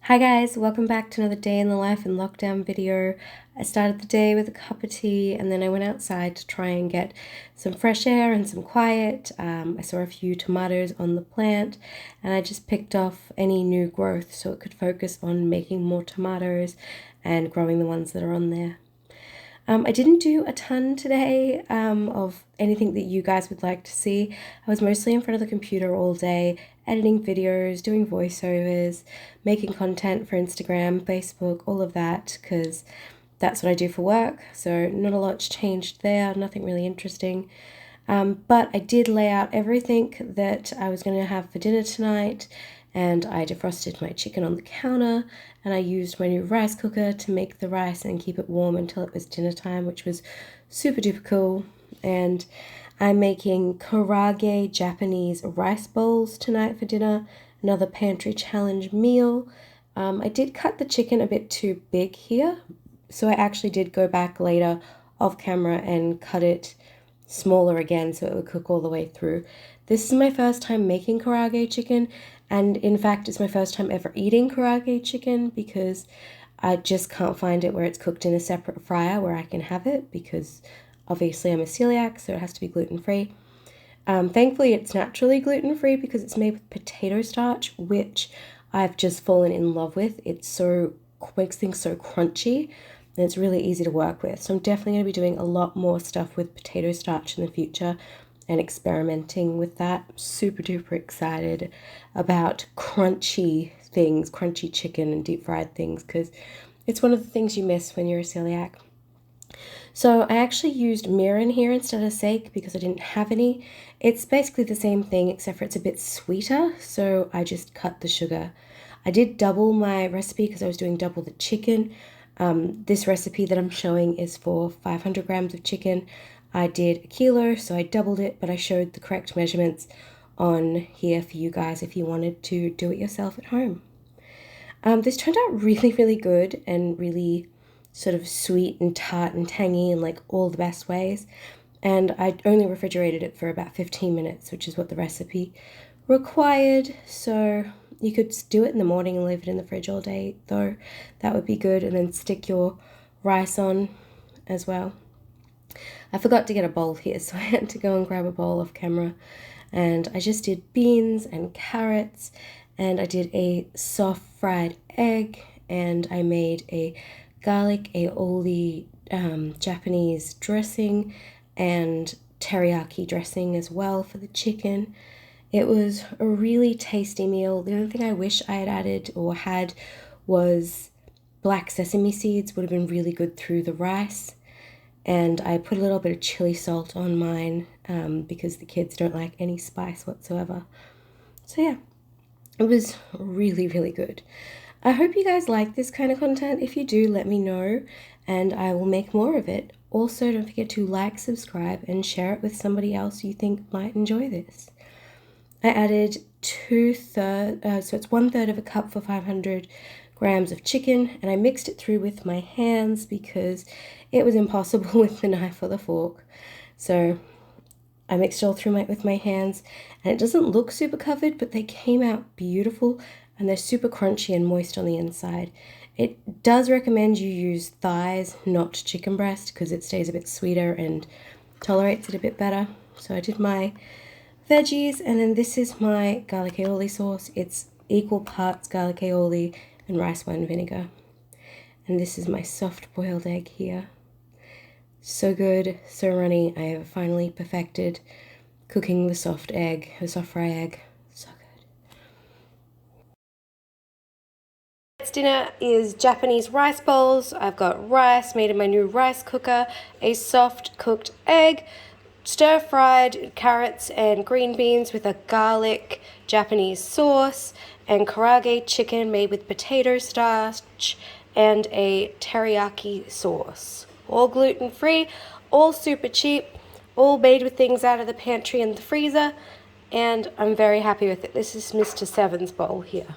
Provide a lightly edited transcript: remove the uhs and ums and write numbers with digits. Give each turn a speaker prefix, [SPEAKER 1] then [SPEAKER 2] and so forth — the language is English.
[SPEAKER 1] Hi guys, welcome back to another day in the life and lockdown video. I started the day with a cup of tea and then I went outside to try and get some fresh air and some quiet. I saw a few tomatoes on the plant and I just picked off any new growth so it could focus on making more tomatoes and growing the ones that are on there. I didn't do a ton today of anything that you guys would like to see. I was mostly in front of the computer all day, editing videos, doing voiceovers, making content for Instagram, Facebook, all of that, because that's what I do for work. So not a lot's changed there, nothing really interesting. But I did lay out everything that I was going to have for dinner tonight, and I defrosted my chicken on the counter, and I used my new rice cooker to make the rice and keep it warm until it was dinner time, which was super duper cool. And I'm making Karaage Japanese rice bowls tonight for dinner, another Pantry challenge meal. I did cut the chicken a bit too big here, so I actually did go back later off camera and cut it smaller again so it would cook all the way through. This is my first time making Karaage chicken, and in fact it's my first time ever eating Karaage chicken because I just can't find it where it's cooked in a separate fryer where I can have it, because obviously I'm a celiac, so it has to be gluten-free. Thankfully it's naturally gluten-free because it's made with potato starch, which I've just fallen in love with. Makes things so crunchy and it's really easy to work with. So I'm definitely going to be doing a lot more stuff with potato starch in the future and experimenting with that. I'm super duper excited about crunchy things, crunchy chicken and deep fried things, because it's one of the things you miss when you're a celiac. So I actually used mirin here instead of sake because I didn't have any. It's basically the same thing except for it's a bit sweeter, so I just cut the sugar. I did double my recipe because I was doing double the chicken. This recipe that I'm showing is for 500 grams of chicken. I did a kilo, so I doubled it, but I showed the correct measurements on here for you guys if you wanted to do it yourself at home. This turned out really, really good and really sort of sweet and tart and tangy in like all the best ways. And I only refrigerated it for about 15 minutes, which is what the recipe required. So you could do it in the morning and leave it in the fridge all day, though. That would be good. And then stick your rice on as well. I forgot to get a bowl here, so I had to go and grab a bowl off camera. And I just did beans and carrots, and I did a soft fried egg, and I made a garlic aioli Japanese dressing and teriyaki dressing as well for the chicken. It was a really tasty meal. The only thing I wish I had added or had was black sesame seeds. Would have been really good through the rice. And I put a little bit of chili salt on mine because the kids don't like any spice whatsoever. So yeah, it was really, really good. I hope you guys like this kind of content. If you do, let me know and I will make more of it. Also, don't forget to like, subscribe, and share it with somebody else you think might enjoy this. I added 1/3 of a cup for 500 grams of chicken, and I mixed it through with my hands because it was impossible with the knife or the fork. So I mixed it all through with my hands, and it doesn't look super covered, but they came out beautiful, and they're super crunchy and moist on the inside. It does recommend you use thighs, not chicken breast, because it stays a bit sweeter and tolerates it a bit better. So I did my veggies, and then this is my garlic aioli sauce. It's equal parts garlic aioli and rice wine vinegar. And this is my soft boiled egg here. So good, so runny. I have finally perfected cooking the soft fry egg. So good. Dinner is Japanese rice bowls. I've got rice made in my new rice cooker, a soft cooked egg, stir-fried carrots and green beans with a garlic Japanese sauce, and Karaage chicken made with potato starch and a teriyaki sauce. All gluten-free, all super cheap, all made with things out of the pantry and the freezer, and I'm very happy with it. This is Mr. Seven's bowl here.